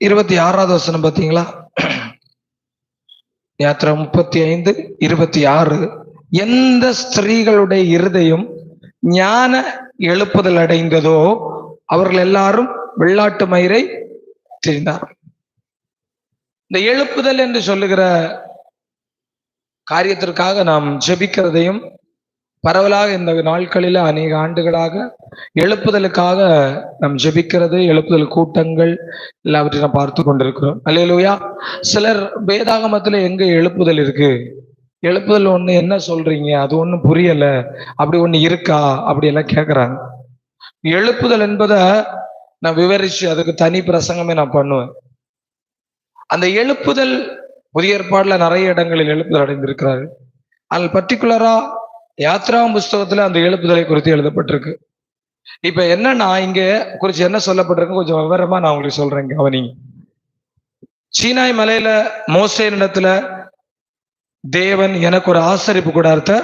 26வது வசனம் பார்த்தீங்களா? யாத்திரை 35:26. எந்த ஸ்திரீகளுடைய இருதயம் ஞான எழுப்புதல் அடைந்ததோ அவர்கள் எல்லாரும் வெள்ளாட்டு மயிரை தெரிந்தார். இந்த எழுப்புதல் என்று சொல்லுகிற காரியத்திற்காக நாம் ஜெபிக்கிறதையும் பரவலாக இந்த நாட்களில் அநேக ஆண்டுகளாக எழுப்புதலுக்காக நாம் ஜெபிக்கிறது, எழுப்புதல் கூட்டங்கள் எல்லாவற்றையும் நாம் பார்த்து கொண்டிருக்கிறோம். அல்லேலூயா. சிலர் வேதாகமத்துல எங்க எழுப்புதல் இருக்கு, எழுப்புதல் ஒண்ணு என்ன சொல்றீங்க, அது ஒண்ணும் புரியல, அப்படி ஒண்ணு இருக்கா, அப்படி எல்லாம் கேட்கறாங்க. எழுப்புதல் என்பதை நான் விவரிச்சு அதுக்கு தனி பிரசங்கமே நான் பண்ணுவேன். அந்த எழுப்புதல் புதிய ஏற்பாடுல நிறைய இடங்களில் எழுப்புதல் அடைந்திருக்கிறாரு. அதில் பர்டிகுலரா யாத்ராம் புஸ்தகத்துல அந்த எழுப்புதலை குறித்து எழுதப்பட்டிருக்கு. இப்ப என்னன்னா இங்க குறிச்சு என்ன சொல்லப்பட்டிருக்கு கொஞ்சம் விவரமா நான் உங்களுக்கு சொல்றேன், கவனிங்க. சீனாய் மலையில மோசேனிடத்துல தேவன் எனக்கு ஒரு ஆசரிப்பு கூடாரத்தை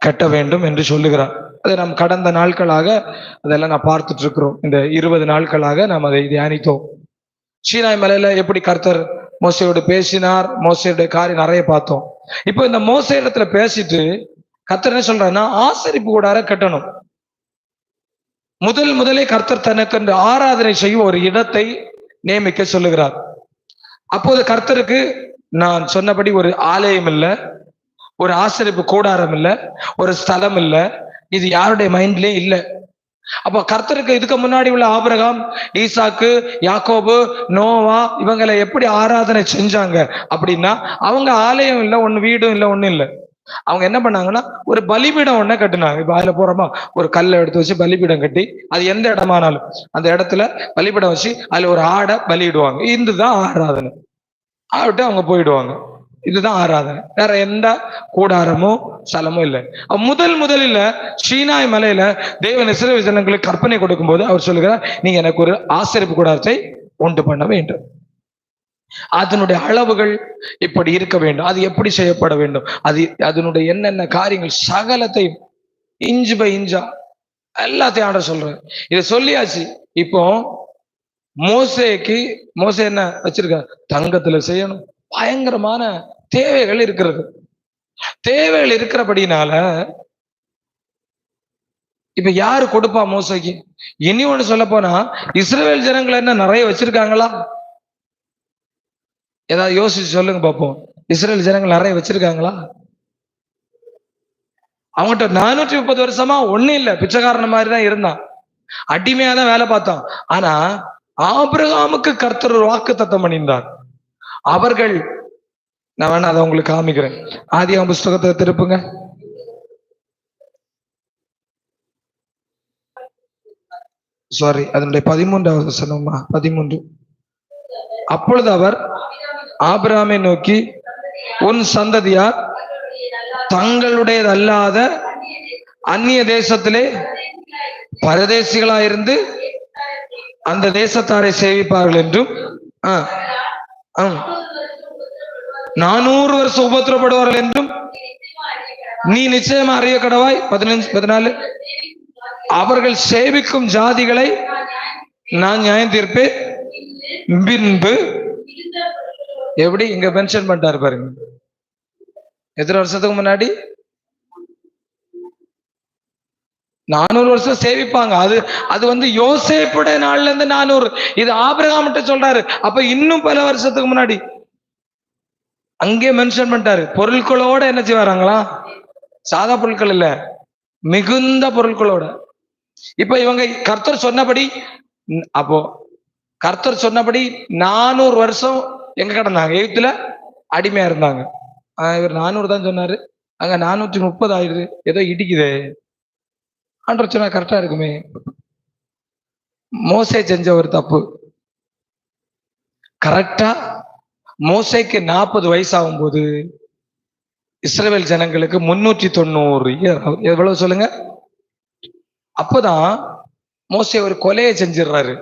கட்ட வேண்டும் என்று சொல்லுகிறார். அதை நாம் கடந்த நாட்களாக அதெல்லாம் நான் பார்த்துட்டு இருக்கிறோம். இந்த 20 நாட்களாக நாம் அதை தியானித்தோம். சீனாய் மலையில எப்படி கர்த்தர் மோசையோடு பேசினார், மோசையுடைய காரியம் நிறைய பார்த்தோம். இப்போ இந்த மோசை இடத்துல பேசிட்டு கர்த்தர் என்ன சொல்றாருன்னா ஆசரிப்பு கூடார கட்டணும். முதலே கர்த்தர் தனக்கு ஆராதனை செய்யும் ஒரு இடத்தை நியமிக்க சொல்லுகிறார். அப்போது கர்த்தருக்கு நான் சொன்னபடி ஒரு ஆலயம் இல்லை, ஒரு ஆசரிப்பு கூடாரம் இல்லை, ஒரு ஸ்தலம் இல்லை, இது யாருடைய மைண்ட்லயே இல்லை. அப்போ கர்த்தருக்கு இதுக்கு முன்னாடி உள்ள ஆபிரகாம், ஈசாக்கு, யாக்கோபு, நோவா இவங்களை எப்படி ஆராதனை செஞ்சாங்க அப்படின்னா அவங்க ஆலயம் இல்லை, ஒண்ணு வீடும் இல்லை, ஒண்ணும் இல்லை. அவங்க என்ன பண்ணாங்கன்னா ஒரு பலிபீடம் ஒண்ணு கட்டினாங்க. இப்ப அதுல போறோமா, ஒரு கல்லை எடுத்து வச்சு பலிபீடம் கட்டி அது எந்த இடமானாலும் அந்த இடத்துல பலிபீடம் வச்சு அதுல ஒரு ஆடை பலியிடுவாங்க. இதுதான் ஆராதனை. ஆவிட்டு அவங்க போயிடுவாங்க. இதுதான் ஆராதனை. வேற எந்த கூடாரமோ ஸ்தலமோ இல்லை. முதலில் சீனாய் மலையில தேவன் இஸ்ரவேல் ஜனங்களுக்கு கற்பனை கொடுக்கும் போது அவர் சொல்லுகிறார், நீங்க எனக்கு ஒரு ஆசரிப்பு கூடாரத்தை உண்டு பண்ண வேண்டும், அதனுடைய அளவுகள் இப்படி இருக்க வேண்டும், அது எப்படி செய்யப்பட வேண்டும், அது அதனுடைய என்னென்ன காரியங்கள் சகலத்தையும் இன்ச்சு பை இன்ச்சா எல்லாத்தையும் ஆட சொல்றேன். இதை சொல்லியாச்சு. இப்போ மோசே என்ன வச்சிருக்க, தங்கத்துல செய்யணும், பயங்கரமான தேவைகள் இருக்கிறது. தேவைகள் இருக்கிறபடினால இப்ப யாரு கொடுப்பா மோசைக்கு? இனி ஒண்ணு சொல்ல போனா இஸ்ரவேல் ஜனங்கள் என்ன நிறைய வச்சிருக்காங்களா? ஏதாவது யோசிச்சு சொல்லுங்க பார்ப்போம். இஸ்ரேல் ஜனங்கள் நிறைய வச்சிருக்காங்களா? அவங்ககிட்ட 430 வருஷமா ஒண்ணும் இல்லை, பிச்சைக்காரன மாதிரி தான் இருந்தான், அடிமையா தான் வேலை பார்த்தான். ஆனா ஆபிரகாமுக்கு கர்த்தர் ஒரு வாக்குத்தத்தம் பண்ணியிருந்தார். அவர்கள், நான் வேணா அதை உங்களுக்கு காமிக்கிறேன். ஆதியாகம புஸ்தகத்தை திருப்புங்க. சாரி, அதனுடைய 13வது வசனமா, 13. அப்பொழுது அவர் ஆபிரகாமை நோக்கி, உன் சந்ததியார் தங்களுடையதல்லாத அந்நிய தேசத்திலே பரதேசிகளாயிருந்து அந்த தேசத்தாரை சேவிப்பார்கள் என்றும் 400 வருஷம் உபத்திரப்படுவார்கள் என்றும் நீ நிச்சயமா அறிய கடவாய். 15, 14. அவர்கள் சேவிக்கும் ஜாதிகளை நான் நியாயம் தீர்ப்பேன். பின்பு எப்படி இங்க மென்ஷன் பண்ணிட்டாரு பாருங்க, எத்தனை வருஷத்துக்கு முன்னாடி 400 வருஷம் சேவிப்பாங்க. அது வந்து யோசேப்புடைய நாள்ல இருந்து 400. இது ஆபிரகாம் சொல்றாரு. அப்ப இன்னும் பல வருஷத்துக்கு முன்னாடி அங்கே மென்ஷன் பண்ணிட்டாரு. பொருட்களோட என்ன செய்வாராங்களா? சாதா பொருட்கள் இல்ல, மிகுந்த பொருட்களோட. இப்ப இவங்க கர்த்தர் சொன்னபடி, அப்போ கர்த்தர் சொன்னபடி 400 வருஷம் எங்க கிடந்தாங்க? எகிப்துல அடிமையா இருந்தாங்க. இவர் 400 தான் சொன்னாரு, அங்க 430 ஆயிடுது. ஏதோ இடிக்குது. ஆண்டவர் சொன்னா கரெக்டா இருக்குமே. மோசே செஞ்ச ஒரு தப்பு. கரெக்டா மோசேக்கு 40 வயசு ஆகும் போது இஸ்ரவேல் ஜனங்களுக்கு 390 இயர். எவ்வளவு சொல்லுங்க? அப்பதான் மோசே ஒரு கொலையை செஞ்சிடறாரு.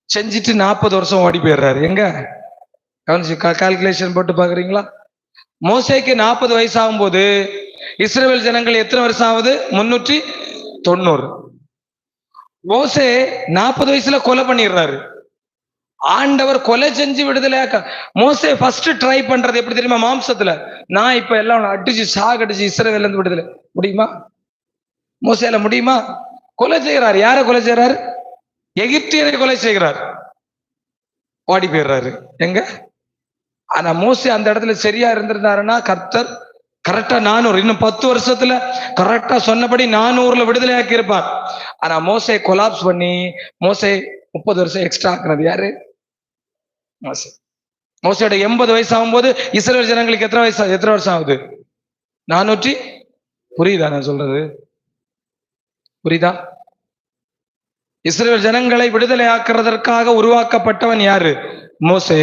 செஞ்சுட்டு 40 வருஷம் ஓடி போயிடுறாரு. எங்க கவனிச்சு கால்குலேஷன் போட்டு பாக்குறீங்களா? மோசேக்கு 40 வயசு ஆகும் போது இஸ்ரவேல் ஜனங்கள் எத்தனை வருஷம் ஆகுது? 390. மோசே 40 வயசுல கொலை பண்ணிடுறாரு. ஆண்டவர் கொலை செஞ்சு விடுதலையாக்க மோசே ஃபர்ஸ்ட் ட்ரை பண்றது எப்படி தெரியுமா? மாம்சத்துல நான் இப்ப எல்லாம் அடிச்சு சாகடிச்சு இஸ்ரவேல்ல இருந்து விடுதலை முடியுமா? மோசேல முடியுமா? கொலை செய்யறாரு. யார கொலை செய்யறாரு? எகிப்தியரை கொலை செய்கிறார். ஓடி போயிடுறாரு. எங்க? ஆனா மோசே அந்த இடத்துல சரியா இருந்திருந்தாருன்னா கர்த்தர் கரெக்டா 400 இன்னும் 10 வருஷத்துல கரெக்டா சொன்னபடி 400ல விடுதலையாக்கி இருப்பார். ஆனா மோசே கொலாப்ஸ் பண்ணி மோசே 30 வருஷம் எக்ஸ்ட்ரா ஆக்குனது யாரு? மோசே. மோசையோட 80 வயசு ஆகும்போது இஸ்ரவேல் ஜனங்களுக்கு எத்தனை வருஷம் ஆகுது? 400. புரியுதா நான் சொல்றது? புரியுதா? இஸ்ரவேல் ஜனங்களை விடுதலை ஆக்குறதற்காக உருவாக்கப்பட்டவன் யாரு? மோசே.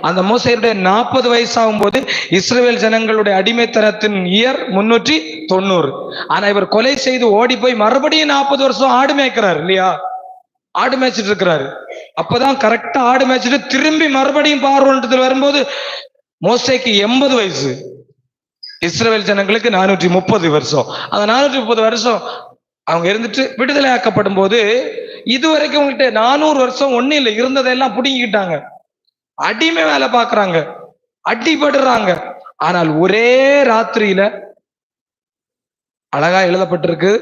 அந்த மோசையுடைய 40 வயசு ஆகும்போது இஸ்ரவேல் ஜனங்களுடைய அடிமைத்தனத்தின் இயர் 390. ஆனா இவர் கொலை செய்து ஓடி போய் மறுபடியும் 40 வருஷம் ஆடு மேய்க்கிறார் இல்லையா? ஆடு மேய்ச்சிட்டு இருக்கிறாரு. அப்பதான் கரெக்டா ஆடு மேய்ச்சிட்டு திரும்பி மறுபடியும் பார்வோன்றது வரும்போது மோசேக்கு 80 வயசு, இஸ்ரவேல் ஜனங்களுக்கு 430 வருஷம். அந்த 430 வருஷம் அவங்க இருந்துட்டு விடுதலை ஆக்கப்படும் போது இதுவரைக்கும் உங்கள்கிட்ட 400 வருஷம் ஒண்ணு இல்லை, இருந்ததெல்லாம் புடுங்கிக்கிட்டாங்க, அடிமை வேலை பாக்குறாங்க, அடிபடுறாங்க. ஆனால் ஒரே ராத்திரியில அழகா எழுதப்பட்டிருக்கு,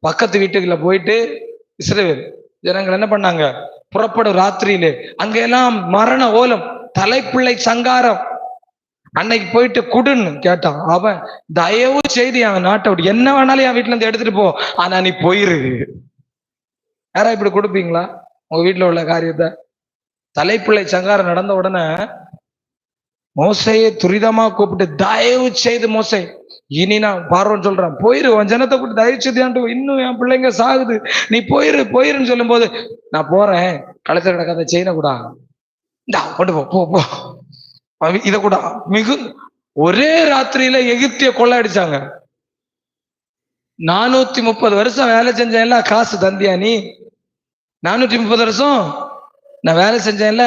பக்கத்து வீட்டுக்குள்ள போயிட்டு இஸ்ரவேல் ஜனங்கள் என்ன பண்ணாங்க? புறப்படும் ராத்திரியிலே அங்க எல்லாம் மரண ஓலம், தலைப்பிள்ளை சங்காரம். அன்னைக்கு போயிட்டு குடுன்னு கேட்டான். அவன் தயவு செய்து அவன் நாட்டை விட்டு என்ன வேணாலும் என் வீட்டுல இருந்து எடுத்துட்டு போ, ஆனா நீ போயிரு. யாரா இப்படி கொடுப்பீங்களா உங்க வீட்டுல உள்ள காரியத்தை? தலைப்பிள்ளை சங்காரம் நடந்த உடனே மோசையை துரிதமா கூப்பிட்டு தயவு செய்து மோசை, இனி நான் பார்வோன்னு சொல்றேன், போயிரு, உன் ஜனத்தை கூப்பிட்டு தயவு செய்து, இன்னும் என் பிள்ளைங்க சாகுது, நீ போயிருன்னு சொல்லும் போது நான் போறேன், கழுத்துல கிடக்காத செயின கூட கொண்டு போ இத கூட ஒரே ராத்திரியில எகிப்திய கொள்ள அடிச்சாங்க. 430 வருஷம் வேலை செஞ்சேன்ல, காசு தந்தியா நீ? 430 வருஷம் நான் வேலை செஞ்சேன்ல,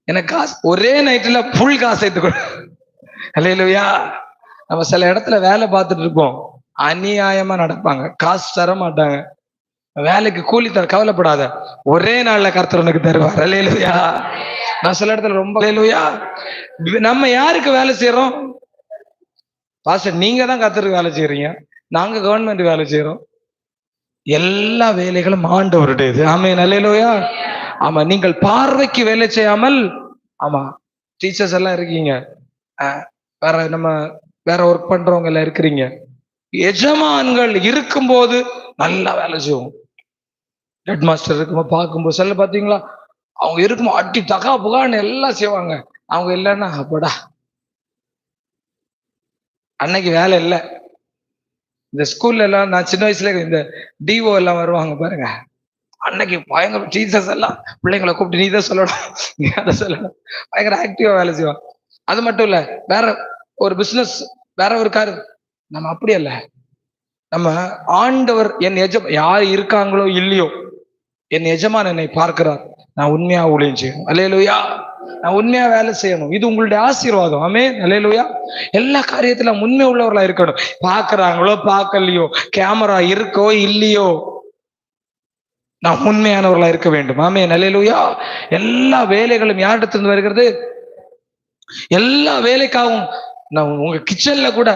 எனக்கு காசு ஒரே நைட்டுல ஃபுல் காசு எடுத்துக்கொடு. அல்லேலூயா. நம்ம சில இடத்துல வேலை பார்த்துட்டு இருப்போம், அநியாயமா நடப்பாங்க, காசு தர மாட்டாங்க, வேலைக்கு கூலி தர, கவலைப்படாத, ஒரே நாள்ல கர்த்தர் உனக்கு தருவார். அல்லேலூயா. நான் சில இடத்துல ரொம்ப அல்லேலூயா. நம்ம யாருக்கு வேலை செய்யறோம்? பாஸ்டர் நீங்க தான் கர்த்தருக்கு வேலை செய்யறீங்க, நாங்க கவர்மெண்ட் வேலை செய்யறோம். எல்லா வேலைகளும் ஆண்டவருடையது. ஆமென். அல்லேலூயா. ஆமா, நீங்கள் பார்வைக்கு வேலை செய்யாமல், ஆமா டீச்சர்ஸ் எல்லாம் இருக்கீங்க, வேற ஒர்க் பண்றவங்க எல்லாம் இருக்கிறீங்க, எஜமான்கள் இருக்கும்போது நல்லா வேலை செய்வோம். ஹெட் மாஸ்டர் இருக்கும்போது பார்க்கும்போது சில பாத்தீங்களா, அவங்க இருக்கும்போது அட்டி தகா புகான்னு எல்லாம் செய்வாங்க, அவங்க இல்லைன்னா அப்படா அன்னைக்கு வேலை இல்லை. இந்த ஸ்கூல்ல எல்லாம் நான் சின்ன வயசுல இந்த டிஓ எல்லாம் வருவாங்க பாருங்க, அன்னைக்கு பயங்கர டீச்சர்ஸ் எல்லாம் பிள்ளைங்களை கூப்பிட்டு நீ தான் சொல்லணும், நீ அதை சொல்லணும், பயங்கர ஆக்டிவா வேலை செய்வான். அது மட்டும் இல்ல, வேற ஒரு பிசினஸ், வேற ஒரு கார், நம்ம அப்படி அல்ல. நம்ம ஆண்டவர் என் யார் இருக்காங்களோ இல்லையோ, என் எஜமான் என்னை பார்க்கிறார், நான் உண்மையா ஊழியம் செய்யணும். அல்லேலூயா. நான் உண்மையா வேலை செய்யணும், இது உங்களுடைய ஆசீர்வாதம். ஆமென். அல்லேலூயா. எல்லா காரியத்திலும் உண்மை உள்ளவர்களா இருக்கணும். பாக்குறாங்களோ பார்க்கலையோ, கேமரா இருக்கோ இல்லையோ, நான் உண்மையானவர்களா இருக்க வேண்டும். ஆமென். அல்லேலூயா. எல்லா வேலைகளும் யாரிடத்திலிருந்து வருகிறது? எல்லா வேலைக்காகவும். நான் உங்க கிச்சன்ல கூட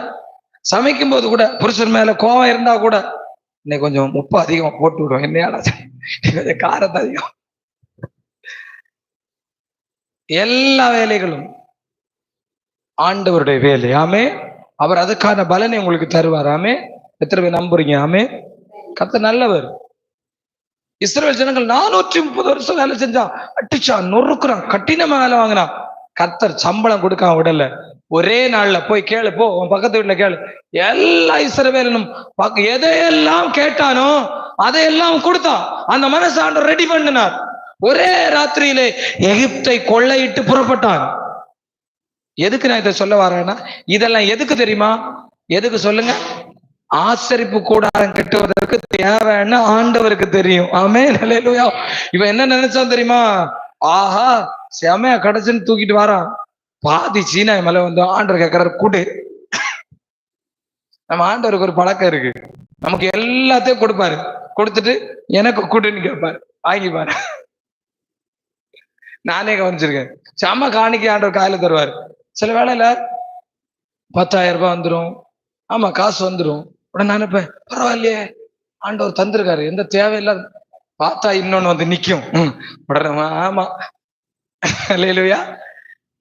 சமைக்கும் போது கூட புருஷன் மேல கோவம் இருந்தா கூட, இன்னைக்கு கொஞ்சம் உப்பு அதிகமா போட்டு விடும், என்னையாடா கொஞ்சம் காரத்தை அதிகம். எல்லா வேலைகளும் ஆண்டவருடைய வேலை. ஆமே. அவர் அதுக்கான பலனை உங்களுக்கு தருவார். ஆமே. எத்தனை பேர் நம்புறீங்க? ஆமே. கர்த்தர் நல்லவர். இஸ்ரவேல் ஜனங்கள் 430 வருஷம் வேலை செஞ்சான், அடிச்சான், நொறுக்குறான், கட்டினமா வேலை வாங்கினான். கர்த்தர் சம்பளம் கொடுக்காம விடல. ஒரே நாள்ல போய் கேளு, போ உன் பக்கத்து வீட்டுல கேளு, எல்லா இஸ்ரவேலனும் எதையெல்லாம் கேட்டானோ அதையெல்லாம் கொடுத்தான். அந்த மனசு ஆண்டவர் ரெடி பண்ணினார். ஒரே ராத்திரியிலே எகிப்தை கொள்ளையிட்டு புறப்பட்டான். எதுக்கு நான் இதை சொல்ல வரேன்னா, இதெல்லாம் எதுக்கு தெரியுமா? எதுக்கு சொல்லுங்க? ஆசரிப்பு கூடாரம் கட்டுவதற்கு தேவைன்னு ஆண்டவருக்கு தெரியும். ஆமென். அல்லேலூயா. இவன் என்ன நினைச்சான் தெரியுமா? ஆஹா செமையா கிடைச்சுன்னு தூக்கிட்டு வரான், பாதி சீனா மேல வந்து ஆண்டவர் கேட்கிறாரு கூடு. நம்ம ஆண்டவருக்கு ஒரு பழக்கம் இருக்கு, நமக்கு எல்லாத்தையும் கொடுப்பாரு, கொடுத்துட்டு எனக்கு கூடுன்னு கேட்பாரு, வாங்கி பாரு. நானே கவனிச்சிருக்கேன். செம்ம காணிக்கை ஆண்டவர் காயில தருவாரு. சில வேளையில 10,000 ரூபாய் வந்துடும். ஆமா, காசு வந்துடும். உடனே நினைப்பேன், பரவாயில்லையே ஆண்டவர் தந்திருக்காரு, எந்த தேவையில்லாத. பார்த்தா இன்னொன்னு வந்து நிக்கும். உடனே ஆமா, இல்லையா?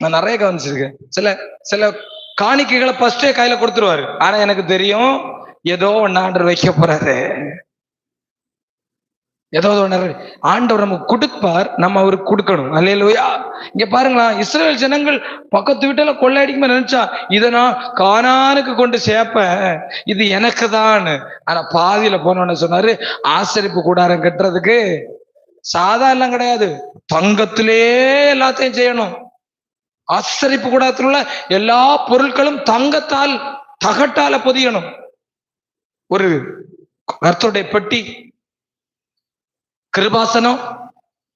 நான் நிறைய கவனிச்சிருக்கேன். சில சில காணிக்கைகளை ஃபர்ஸ்டே கையில கொடுத்துருவாரு. ஆனா எனக்கு தெரியும் ஏதோ ஒன்னு ஆண்டவர் வைக்க போறாரு. ஏதோ ஒன்று ஆண்டவர் நமக்கு கொடுப்பார், நம்ம அவருக்கு கொடுக்கணும். அல்லேலூயா. இங்க பாருங்களா, இஸ்ரேல் ஜனங்கள் பக்கத்து வீட்டுல கொள்ளையடிக்குமே நினைச்சா, இதை நான் கானானுக்கு கொண்டு சேர்ப்பேன், இது எனக்கு தான். ஆனா பாதியில போனோன்னு சொன்னாரு, ஆசரிப்பு கூடாரம் கட்டுறதுக்கு சாதாரணம் கிடையாது, தங்கத்திலே எல்லாத்தையும் செய்யணும். ஆசரிப்பு கூடாரத்தில் உள்ள எல்லா பொருட்களும் தங்கத்தால் தகட்டால பொதியணும். ஒரு கர்த்தருடைய பெட்டி, கிருபாசனம்,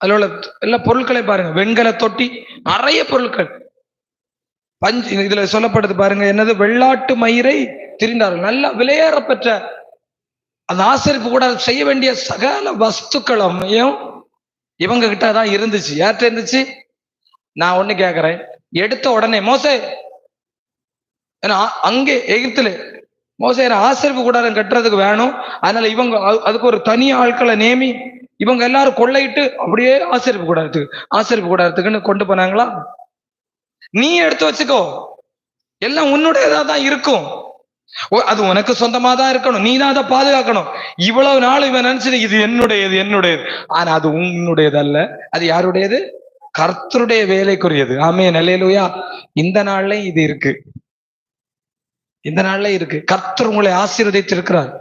அதில் உள்ள எல்லா பொருட்களை பாருங்க, வெண்கல தொட்டி, நிறைய பொருட்கள். பஞ்சு இதுல சொல்லப்படுது பாருங்க, என்னது, வெள்ளாட்டு மயிரை திரிந்தார்கள். நல்ல விலையேற பெற்ற அந்த ஆசரிப்பு கூட செய்ய வேண்டிய சகல வஸ்துக்களும் இவங்க கிட்ட தான் இருந்துச்சு. யார்கிட்ட இருந்துச்சு? நான் ஒண்ணு கேட்கிறேன், எடுத்த உடனே மோசே, ஏன்னா அங்கே எகிப்துல மோசே ஆசரிப்பு கூடாரம் கட்டுறதுக்கு வேணும், அதனால இவங்க அதுக்கு ஒரு தனி ஆட்களை நேமி இவங்க எல்லாரும் கொள்ளையிட்டு அப்படியே ஆசரிப்பு கூடாரத்துக்குன்னு கொண்டு போனாங்களா? நீ எடுத்து வச்சுக்கோ, எல்லாம் உன்னுடையதா தான் இருக்கும், அது உனக்கு சொந்தமா தான் இருக்கணும், நீ தான் அதை பாதுகாக்கணும். இவ்வளவு நாள் இவன் நினைச்சது இது என்னுடையது, ஆனா அது உன்னுடையது அல்ல. அது யாருடையது? கர்த்தருடைய வேலைக்குரியது. ஆமென், அல்லேலூயா. இந்த நாள்ல இது இருக்கு, இந்த நாள்ல இருக்கு. கர்த்தர் உங்களை ஆசீர்வதித்திருக்கிறார்,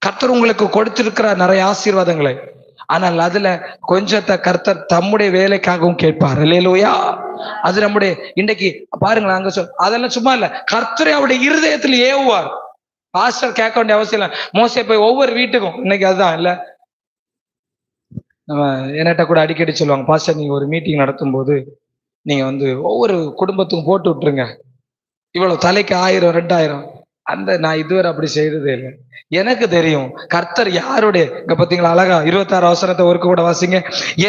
கர்த்தர் உங்களுக்கு கொடுத்திருக்கிறார் நிறைய ஆசீர்வாதங்களை. ஆனால் அதுல கொஞ்சத்தை கர்த்தர் தம்முடைய வேலைக்காகவும் கேட்பார். அல்லேலூயா. அது நம்முடைய இன்றைக்கு பாருங்களேன், அங்க அதெல்லாம் சும்மா இல்ல, கர்த்தரை அவருடைய இருதயத்தில் ஏவுவார். பாஸ்டர் கேட்க வேண்டிய அவசியம் இல்லை. மோசே போய் ஒவ்வொரு வீட்டுக்கும், இன்னைக்கு அதுதான் இல்ல, நம்ம என்கிட்ட கூட அடிக்கடி சொல்லுவாங்க, பாஸ்டர் நீங்க ஒரு மீட்டிங் நடத்தும் போது நீங்க வந்து ஒவ்வொரு குடும்பத்துக்கும் போட்டு விட்டுருங்க, இவ்வளவு தலைக்கு 1000 2000. அந்த நான் இதுவரை அப்படி செய்ததே இல்லை. எனக்கு தெரியும் கர்த்தர் யாருடைய, இங்க பாத்தீங்களா அழகா 26 வசனத்தை ஒருக்கு கூட வாசிங்க.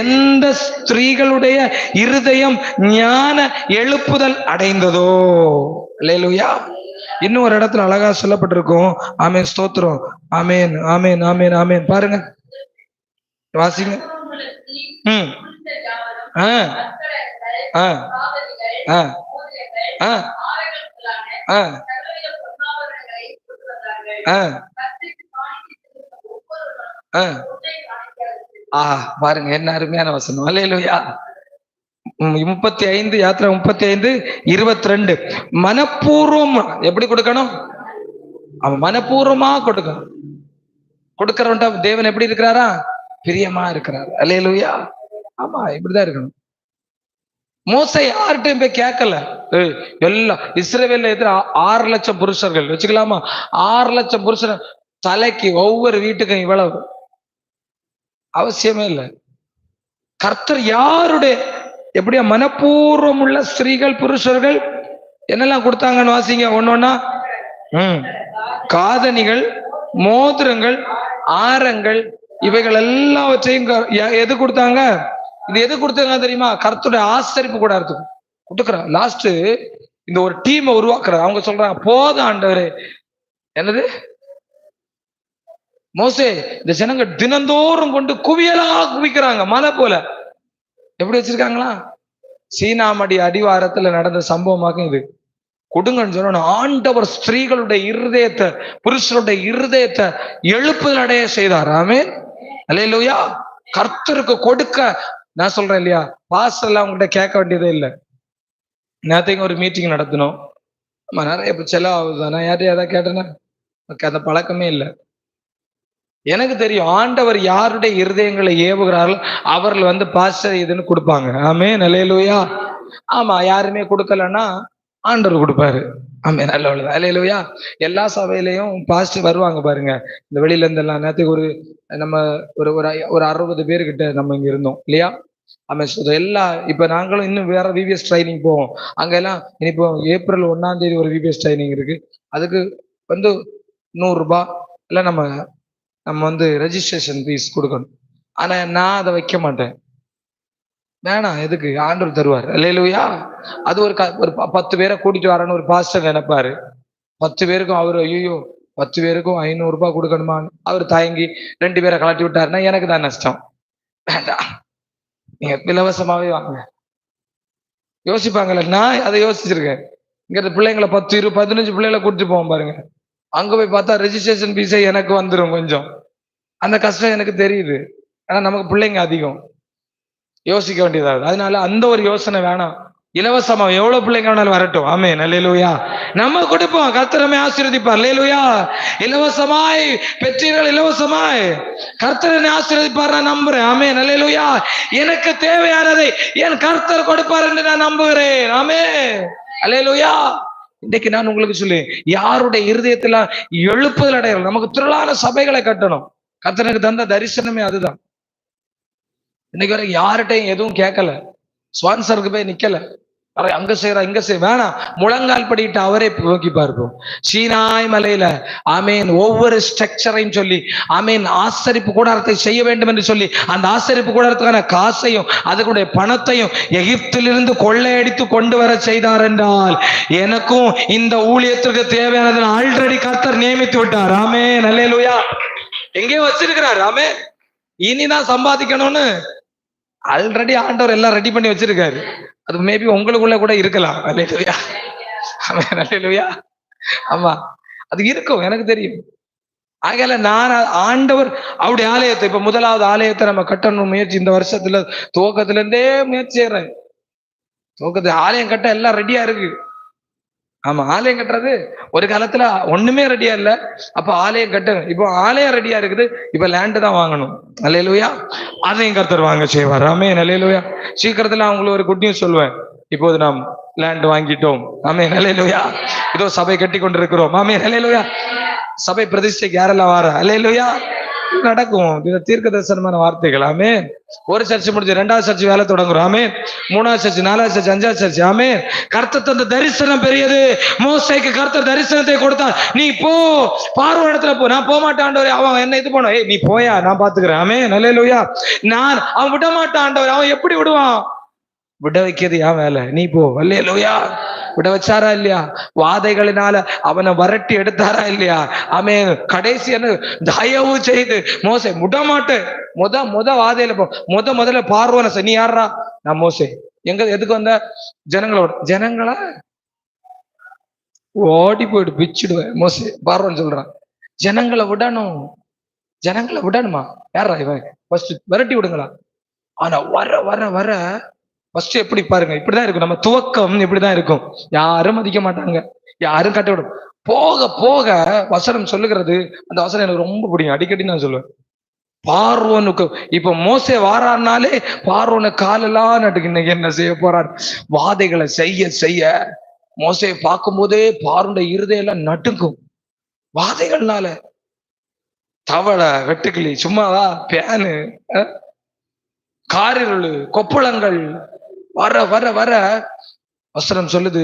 எந்த ஸ்திரீகளுடைய இருதயம் ஞான எழுப்புதல் அடைந்ததோ. அல்லேலூயா. இன்னும் ஒரு இடத்துல அழகா சொல்லப்பட்டிருக்கும். ஆமேன், ஸ்தோத்திரம். ஆமேன், ஆமேன், ஆமேன், ஆமேன். பாருங்க, வாசிங்க. பாருங்க என்ன அருமையான வசனம். அல்லேலூயா. 35 யாத்திரை 35 22. மனப்பூர்வம் எப்படி கொடுக்கணும்? அவன் மனப்பூர்வமா கொடுக்கணும். கொடுக்கிறவன்ட்ட தேவன் எப்படி இருக்கிறாரா? பிரியமா இருக்கிறார். அல்லேலூயா. ஆமா, இப்படிதான் இருக்கணும். மோசே யார்கிட்டையும் போய் கேட்கல. எல்லாம் இஸ்ரவேல்ல எதிர 6 லட்சம் புருஷர்கள் வச்சுக்கலாமா? 6 லட்சம் புருஷர் தலைக்கு ஒவ்வொரு வீட்டுக்கும் இவ்வளவு அவசியமே இல்லை. கர்த்தர் யாருடைய எப்படியா மனப்பூர்வம் உள்ள ஸ்திரீகள் புருஷர்கள் என்னெல்லாம் கொடுத்தாங்கன்னு வாசிங்க ஒன்னொன்னா. காதணிகள், மோதிரங்கள், ஆரங்கள், இவைகள் எல்லாவற்றையும் எது கொடுத்தாங்க? இது எது கொடுத்தாங்க தெரியுமா? கர்த்தருடைய ஆசரிப்பு கூட கொடுக்குறான். லாஸ்ட் இந்த ஒரு டீமை உருவாக்குறாரு. அவங்க சொல்றாங்க, போதும் ஆண்டவரே. என்னது மோசே, இந்த ஜனங்க தினந்தோறும் கொண்டு குவியலா குவிக்கிறாங்க, மலை போல. எப்படி வச்சிருக்காங்களா? சீனாமடி அடிவாரத்துல நடந்த சம்பவமாக இது. கொடுங்கன்னு சொல்லணும். ஆண்டவர் ஸ்திரீகளுடைய இருதயத்தை, புருஷனுடைய இருதயத்தை எழுப்புதல் அடைய செய்தார். ஆமென், அல்லேலூயா. கர்த்தருக்கு கொடுக்க நான் சொல்றேன் இல்லையா, பாஸ்டர் எல்லாம் அவங்ககிட்ட கேட்க வேண்டியதே இல்லை. நேரத்தையும் ஒரு மீட்டிங் நடத்தணும், நிறைய செலவாகுது, நான் யார்ட்டையும் எதாவது கேட்டேன்னா அந்த பழக்கமே இல்லை. எனக்கு தெரியும் ஆண்டவர் யாருடைய இருதயங்களை ஏவுகிறார்கள் அவர்கள் வந்து பாஸ்டர் இதுன்னு கொடுப்பாங்க. ஆமென், அல்லேலூயா. ஆமா, யாருமே கொடுக்கலன்னா ஆண்டவர் கொடுப்பாரு. ஆமென், நல்ல அல்லேலூயா. எல்லா சபையிலையும் பாஸ்டர் வருவாங்க பாருங்க, இந்த வெளியில இருந்து எல்லாம். நேரத்துக்கு ஒரு நம்ம ஒரு 60 பேர்கிட்ட நம்ம இங்க இருந்தோம் இல்லையா? ஆமென். எல்லா இப்ப நாங்களும் இன்னும் வேற விபிஎஸ் ட்ரைனிங் போவோம். அங்க எல்லாம் இப்போ ஏப்ரல் 1ஆம் தேதி ஒரு விபிஎஸ் ட்ரைனிங் இருக்கு. அதுக்கு வந்து 100 ரூபாய் இல்ல நம்ம வந்து ரெஜிஸ்ட்ரேஷன் ஃபீஸ் கொடுக்கணும். ஆனா நான் அதை வைக்க மாட்டேன். வேணாம், எதுக்கு? ஆண்டவர் தருவார். அல்லேலூயா. அது ஒரு 10 பேரை கூட்டிட்டு வரேன்னு ஒரு பாஸ்டர் நினைப்பாரு. 10 பேருக்கும் அவரு ஐயோ 10 பேருக்கும் 500 ரூபாய் கொடுக்கணுமா? அவர் தயங்கி 2 பேரை கலட்டி விட்டாருன்னா எனக்கு தான் நஷ்டம். வேண்டாம், நீங்க இலவசமாவே வாங்க. யோசிப்பாங்கல்ல, நான் அதை யோசிச்சிருக்கேன். இங்க பிள்ளைங்களை 10, 20, 15 பிள்ளைகளை கூட்டிட்டு போவோம் பாருங்க. அங்க போய் பார்த்தா ரெஜிஸ்ட்ரேஷன் ஃபீஸே எனக்கு வந்துடும் கொஞ்சம். அந்த கஷ்டம் எனக்கு தெரியுது. ஆனா நமக்கு பிள்ளைங்க அதிகம், யோசிக்க வேண்டியதாக. அதனால அந்த ஒரு யோசனை வேணாம். இலவசமா எவ்வளவு பிள்ளைங்க வேணாலும் வரட்டும். ஆமென், அல்லேலூயா. நம்ம கொடுப்போம், கர்த்தர் நம்மை ஆசீர்வதிப்பார். அல்லேலூயா. இலவசமாய் பெற்றீர்கள், இலவசமாய் கர்த்தர் என்னை ஆசீர்வதிப்பார், நான் நம்புறேன். ஆமென், அல்லேலூயா. எனக்கு தேவையானதை என் கர்த்தர் கொடுப்பார் என்று நான் நம்புகிறேன். ஆமென், அல்லேலூயா. இன்னைக்கு நான் உங்களுக்கு சொல்லி, யாருடைய இருதயத்துல எழுப்புதல் அடையணும். நமக்கு திரளான சபைகளை கட்டணும். கர்த்தனுக்கு தந்த தரிசனமே அதுதான். இன்னைக்கு வரைக்கும் யார்கிட்டையும் எதுவும் கேட்கல, ஸ்பான்சருக்கு போய் நிக்கல, அங்க செய்யற இங்க செய்ய வேணாம். முழங்கால் படிட்டு அவரே நோக்கி பார்ப்போம். சீனாய் மலையில ஆமேன் ஒவ்வொரு ஸ்ட்ரக்சரையும் சொல்லி ஆமேன் ஆசரிப்பு கூடாரத்தை செய்ய வேண்டும் என்று சொல்லி அந்த ஆசரிப்பு கூடாரத்துக்கான காசையும் அதுக்குடைய பணத்தையும் எகிப்திலிருந்து கொள்ளையடித்து கொண்டு வர செய்தார் என்றால் எனக்கும் இந்த ஊழியத்திற்கு தேவையானது ஆல்ரெடி கர்த்தர் நியமித்து விட்டார். ஆமென், அல்லேலூயா. எங்கேயோ வச்சிருக்கிறார். ஆமென். இனிதான் சம்பாதிக்கணும்னு ஆல்ரெடி ஆண்டவர் எல்லாம் ரெடி பண்ணி வச்சிருக்காரு. அது மேபி உங்களுக்குள்ள கூட இருக்கலாம். அல்லேலூயா. ஆமென், அல்லேலூயா. ஆமா, அது இருக்கும், எனக்கு தெரியும். ஆகையால நான் ஆண்டவர் அவருடைய ஆலயத்தை, இப்ப முதலாவது ஆலயத்தை நம்ம கட்டணும் முயற்சி இந்த வருஷத்துல துவக்கத்துல இருந்தே முயற்சி செய்யறேன். துவக்கத்துல ஆலயம் கட்ட எல்லாம் ரெடியா இருக்கு. ஆமா, ஆலயம் கட்டுறது ஒரு காலத்துல ஒண்ணுமே ரெடியா இல்ல. அப்ப ஆலயம் கட்டு, இப்போ ஆலயம் ரெடியா இருக்குது. இப்ப லேண்டு தான் வாங்கணும். அல்லேலூயா. அதையும் கர்த்தர் வாங்க செய்வார். ஆமென், அல்லேலூயா. சீக்கிரத்துல அவங்களுக்கு ஒரு குட் நியூஸ் சொல்லுவேன். இப்போது நாம் லேண்ட் வாங்கிட்டோம். ஆமென், அல்லேலூயா. இதோ சபை கட்டி கொண்டிருக்கிறோம். ஆமென், அல்லேலூயா. சபை பிரதிஷ்டைக்கு யாரெல்லாம் வார? அல்லேலூயா. நடக்கும். இது தீர்க்க தரிசனமான வார்த்தைகள். ஆமென். ஒரு சர்ச்சை முடிஞ்சு 2வது சர்ச்சை வேலை தொடங்குறோம். ஆமென். 3வது சர்ச்சை, 4வது சர்ச்சை, 5வது சர்ச்சை. ஆமென். கர்த்தர் தந்த தரிசனம் பெரியது. மோசேக்கு கர்த்தர் தரிசனத்தை கொடுத்தார். நீ போ, பார்வோன் இடத்துல போ. நான் போக மாட்டேன் ஆண்டவரே, அவன் என்ன இது பண்ண, நீ போயா, நான் பாத்துக்கிறேன். ஆமென், அல்லேலூயா. அவன் விட மாட்டான் ஆண்டவரே. அவன் எப்படி விடுவான்? விட வைக்கிறது என் வேலை, நீ போ. அல்லேலூயா. விட வச்சாரா இல்லையா? வாதைகளினால அவனை வரட்டி எடுத்தாரா இல்லையா? அவன் கடைசி என்ன தயவு செய்து மோசே விடமாட்டேன், முத வாதையில போ, முதல்ல பார்வோன நீ யாரா? நான் மோசே. எதுக்கு வந்த? ஜனங்களா ஓடி போயிட்டு பிச்சுடுவேன். மோசே பார்வோன்னு சொல்றான். ஜனங்களை விடணுமா? யாரா இவன்? ஃபர்ஸ்ட் விரட்டி விடுங்களா? ஆனா வர வர வர ஃபர்ஸ்ட் எப்படி பாருங்க, இப்படிதான் இருக்கும். நம்ம துவக்கம் இப்படிதான் இருக்கும். யாரும் மதிக்க மாட்டாங்க, யாரும் கட்ட விடும். போக போக வசனம் சொல்லுகிறது, அந்த வசனம் எனக்கு ரொம்ப பிடிக்கும். அடிக்கடி நான் சொல்லுவேன். பார்வோனுக்கு இப்ப மோசே வாராருனாலே பார்வோன காலெல்லாம் நட்டுக்கு. இன்னைக்கு என்ன செய்ய போறார்? வாதைகளை செய்ய செய்ய மோசையை பார்க்கும் போதே பார்வோனுடைய இருதயம் நட்டுக்கும். வாதைகள்னால தவளை, வெட்டுக்கிளி, சும்மாவா பேனு, காரிருள், கொப்பளங்கள் வர வர வர வசனம் சொல்லுது,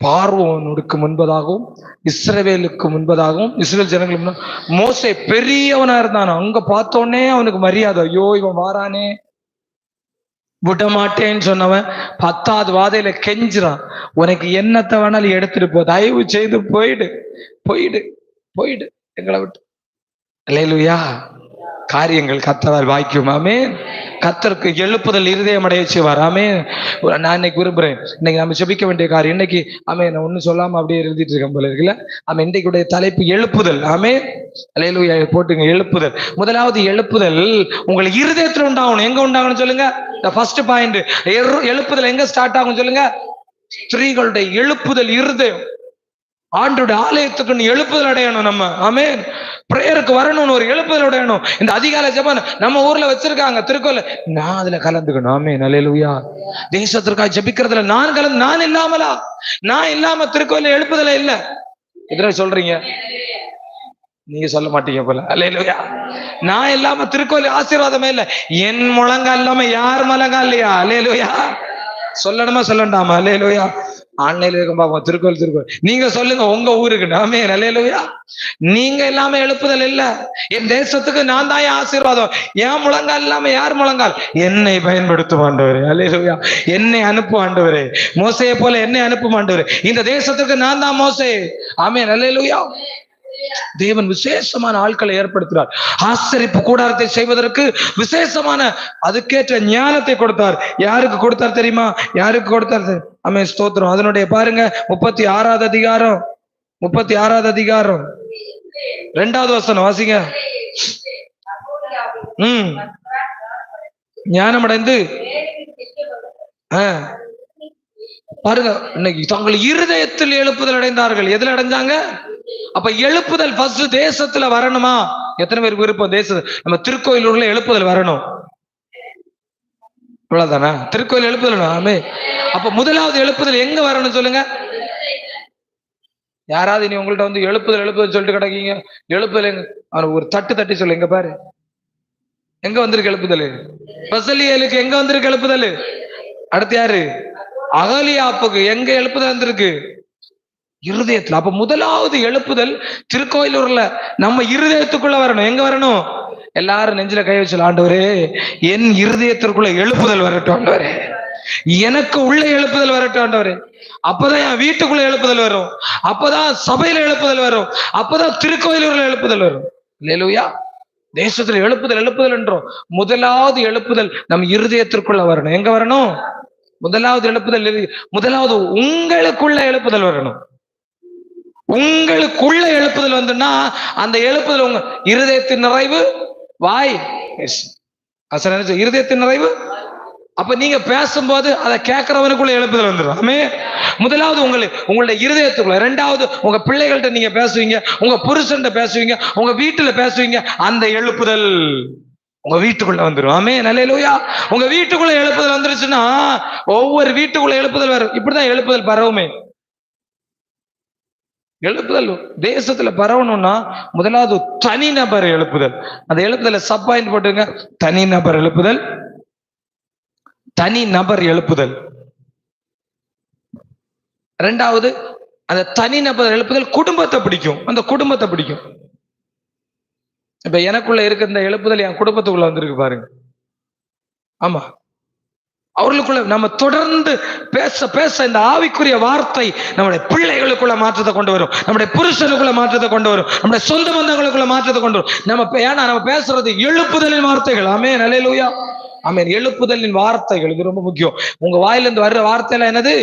பார்வோனுக்கு முன்பதாகவும் இஸ்ரவேலுக்கு முன்பதாகவும் இஸ்ரவேல் ஜனங்களுக்கு மோசே பெரியவனா இருந்தான். அங்க பார்த்தோன்னே அவனுக்கு மரியாதை. ஐயோ இவன் வாரானே, விட மாட்டேன்னு சொன்னவன் 10வது வாதையில கெஞ்சுறான். உனக்கு என்னத்தை வேணாலும் எடுத்துட்டு போ, தயவு செய்து போயிடு போயிடு போயிடு எங்களை விட்டு. அல்லேலூயா. காரியங்கள் கர்த்தரால் வாய்க்கும். ஆமென். கர்த்தருக்கு எழுப்புதல் இருதயம் அடைய செய்வார். ஆமென். நான் இன்னைக்கு விரும்புறேன், இன்னைக்கு நம்ம ஜெபிக்க வேண்டிய காரியம் இன்னைக்கு. ஆமென். நான் ஒன்னும் சொல்லாம அப்படியே எழுதிட்டு இருக்கேன் போல இருக்குல்ல. ஆமென். இன்றைக்குடைய தலைப்பு எழுப்புதல். ஆமென். அல்லேலூயா. போட்டுங்க, எழுப்புதல். முதலாவது எழுப்புதல் உங்கள் இருதயத்துல உண்டாகணும். எங்க உண்டாகணும் சொல்லுங்க? First point. எழுப்புதல் எங்க ஸ்டார்ட் ஆகும் சொல்லுங்க? ஸ்திரீகளுடைய எழுப்புதல் இருதயம். ஆண்டோட ஆலயத்துக்கு எழுப்புதல் அடையணும் நம்ம. ஆமென். பிரேயருக்கு வரணும்னு ஒரு எழுப்புதல் அடையணும். இந்த அதிகாலை ஜெபம் நம்ம ஊர்ல வச்சிருக்காங்க திருக்கோல, நான் அதுல கலந்துக்கணும். ஆமென், அல்லேலூயா. தேசத்திற்காக ஜெபிக்கிறதுல நான் இல்லாமலா? நான் இல்லாம திருக்கோயில எழுப்புதல இல்ல. எத்தனை சொல்றீங்க? நீங்க சொல்ல மாட்டீங்க போல. அல்லேலூயா. நான் இல்லாம திருக்கோயில் ஆசீர்வாதமே இல்ல. என் முழங்கால் இல்லாம யார் முழங்கால் இல்லையா? அல்லேலூயா. சொல்லணுமா சொல்லண்டாமா? அல்லேலூயா. ஆன்லைன்ல இருக்கும் பாப்போம். திருக்கோயில் நீங்க சொல்லுங்க உங்க ஊருக்கு. நாமே அல்லேலூயா. நீங்க எல்லாமே எழுப்புதல் இல்ல. என் தேசத்துக்கு நான் தான் ஆசீர்வாதம். என் முழங்கால் இல்லாம யார் முழங்கால்? என்னை பயன்படுத்தும் ஆண்டவரே. அல்லேலூயா. என்னை அனுப்பும் ஆண்டவரே. மோசையை போல என்னை அனுப்பும் ஆண்டவரே. இந்த தேசத்துக்கு நான் தான் மோசே. ஆமென். அல்லேலூயா. தேவன் விசேஷமான ஆட்களை ஏற்படுத்தினார். ஆசரிப்பு கூடாரத்தை செய்வதற்கு விசேஷமான அதுக்கேற்ற ஞானத்தை கொடுத்தார். யாருக்கு கொடுத்தார் தெரியுமா? யாருக்கு கொடுத்தார்? ஆமென், ஸ்தோத்திரம். அதனுடைய பாருங்க 36வது அதிகாரம் 2வது வசனம் வாசிங்க. ஞானம் அடைந்து பாருங்க, இன்னைக்கு தங்கள் இருதயத்தில் எழுப்புதல் அடைந்தார்கள். எதுல அடைஞ்சாங்க? அப்ப எழுப்புதல் ஃபர்ஸ்ட் தேசத்துல வரணுமா? எத்தனை பேருக்கு விருப்பம் நம்ம திருக்கோயிலூர்ல எழுப்புதல் வரணும்? இவ்வளவுதானா? திருக்கோயில் எழுப்புதல். ஆமே. அப்ப முதலாவது எழுப்புதல் எங்க வரணும் சொல்லுங்க? யாராவது இனி உங்கள்ட்ட வந்து எழுப்புதல் சொல்லிட்டு கிடக்கீங்க, எழுப்புதல் எங்க? ஒரு தட்டி சொல்லு. எங்க பாரு, எங்க வந்திருக்கு எழுப்புதல்? பெசலியேலுக்கு எங்க வந்திருக்கு எழுப்புதல்? அடுத்து யாரு? அகலியாப்புக்கு எங்க எழுப்புதல் வந்திருக்கு? இருதயத்துல. அப்ப முதலாவது எழுப்புதல் திருக்கோயிலூர்ல நம்ம இருதயத்துக்குள்ள வரணும். எங்க வரணும்? எல்லாரும் நெஞ்சில கை வச்சு, ஆண்டவரே என் இருதயத்திற்குள்ள எழுப்புதல் வரட்டும் ஆண்டவரே, எனக்கு உள்ள எழுப்புதல் வரட்டும் ஆண்டவரே. அப்பதான் என் வீட்டுக்குள்ள எழுப்புதல் வரும், அப்பதான் சபையில எழுப்புதல் வரும், அப்பதான் திருக்கோயிலூர்ல எழுப்புதல் வரும். அல்லேலூயா. தேசத்துல எழுப்புதல் என்றோம். முதலாவது எழுப்புதல் நம் இருதயத்திற்குள்ள வரணும். எங்க வரணும்? முதலாவது முதலாவது உங்களுக்குள்ள எழுப்புதல் வரணும். உங்களுக்குள்ள எழுப்புதல் வந்துன்னா அந்த எழுப்புதல் உங்க இருதயத்தின் நிறைவு வாய். இருதயத்தின் நிறைவு. அப்ப நீங்க பேசும்போது அதை கேட்கிறவனுக்குள்ள எழுப்புதல் வந்துடும். ஆமே. முதலாவது உங்களுடைய இருதயத்துக்குள்ள. இரண்டாவது உங்க பிள்ளைகள்கிட்ட நீங்க பேசுவீங்க, உங்க புருஷன்கிட்ட பேசுவீங்க, உங்க வீட்டுல பேசுவீங்க. அந்த எழுப்புதல் உங்க வீட்டுக்குள்ள வந்துடும். ஆமே. அல்லேலூயா. உங்க வீட்டுக்குள்ள எழுப்புதல் வந்துருச்சுன்னா ஒவ்வொரு வீட்டுக்குள்ள எழுப்புதல் வரும். இப்படிதான் எழுப்புதல் பரவுமே. எழுப்புதல் தேசத்துல பரவணும்னா முதலாவது தனிநபர் எழுப்புதல். அந்த எழுப்புதல சப் பாயிண்ட் போட்டுங்க. தனிநபர் எழுப்புதல். இரண்டாவது அந்த தனிநபர் எழுப்புதல் குடும்பத்தை பிடிக்கும். அந்த குடும்பத்தை பிடிக்கும். இப்ப எனக்குள்ள இருக்க இந்த எழுப்புதல் என் குடும்பத்துக்குள்ள வந்திருக்கு பாருங்க. ஆமா, அவர்களுக்குள்ள நம்ம தொடர்ந்து பேச இந்த ஆவிக்குரிய வார்த்தை நம்முடைய பிள்ளைகளுக்குள்ள மாற்றத்தை கொண்டு வரும், நம்முடைய புருஷனுக்குள்ள மாற்றத்தை கொண்டு வரும், நம்முடைய சொந்த பந்தங்களுக்குள்ள மாற்றத்தை கொண்டு வரும். ஏன்னா நம்ம பேசுறது எழுப்புதலின் வார்த்தைகள். ஆமென். அல்லேலூயா. ஆமென். எழுப்புதலின் வார்த்தைகள் இது ரொம்ப முக்கியம். உங்க வாயிலிருந்து வர்ற வார்த்தையெல்லாம் என்னது?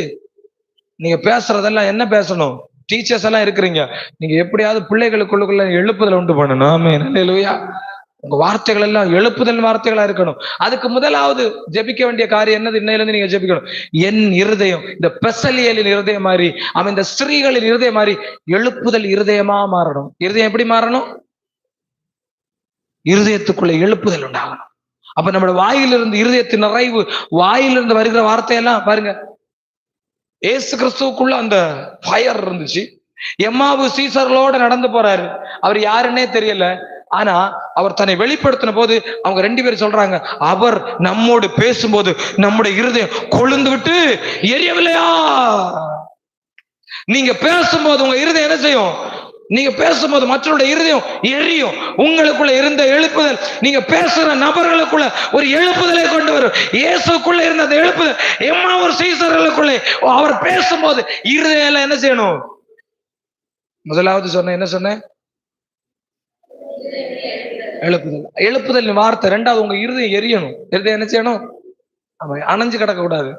நீங்க பேசுறதெல்லாம் என்ன பேசணும்? டீச்சர்ஸ் எல்லாம் இருக்கிறீங்க, நீங்க எப்படியாவது பிள்ளைகளுக்குள்ள எழுப்புதல் உண்டு பண்ணணும். ஆமென். அல்லேலூயா. உங்க வார்த்தைகள் எல்லாம் எழுப்புதல் வார்த்தைகளா இருக்கணும். அதுக்கு முதலாவது ஜெபிக்க வேண்டிய காரியம் என்னது? இன்னையில இருந்து நீங்க ஜெபிக்கணும். என் இருதயம் இந்த பெசலியலின் இருதயம் மாதிரி, அவன் இந்த ஸ்திரீகளின் இருதயம் மாதிரி எழுப்புதல் இருதயமா மாறணும். இருதயம் எப்படி மாறணும்? இருதயத்துக்குள்ள எழுப்புதல் உண்டாகணும். அப்ப நம்மளோட வாயிலிருந்து இருதயத்தின் நிறைவு, வாயிலிருந்து வருகிற வார்த்தையெல்லாம் பாருங்க. ஏசு கிறிஸ்துவுக்குள்ள அந்த ஃபயர் இருந்துச்சு. எம்மாவு சீசர்களோட நடந்து போறாரு. அவர் யாருன்னே தெரியல. ஆனா அவர் தன்னை வெளிப்படுத்தின போது அவங்க 2 பேரும் சொல்றாங்க, அவர் நம்மோடு பேசும்போது நம்முடைய இருதயம் கொழுந்து விட்டு எரியவில்லையா? நீங்க பேசும்போது உங்க இருதயம் என்ன செய்யும்? நீங்க பேசும்போது மற்றவருடைய இருதயம் எரியும். உங்களுக்குள்ள இருந்த எழுப்புதல் நீங்க பேசுற நபர்களுக்குள்ள ஒரு எழுப்புதலை கொண்டு வரும். இயேசுக்குள்ள இருந்த அந்த எழுப்புதல் எம்மாவு சீசர்களுக்குள்ளே அவர் பேசும்போது இருதயம் என்ன செய்யணும்? முதலாவது என்ன சொன்னேன்? எழுப்புதல் வார்த்தை. இரண்டாவது உங்க இருதயம் எரியணும். இருதயம் என்ன செய்யணும்? அணைஞ்சு கிடக்க கூடாது.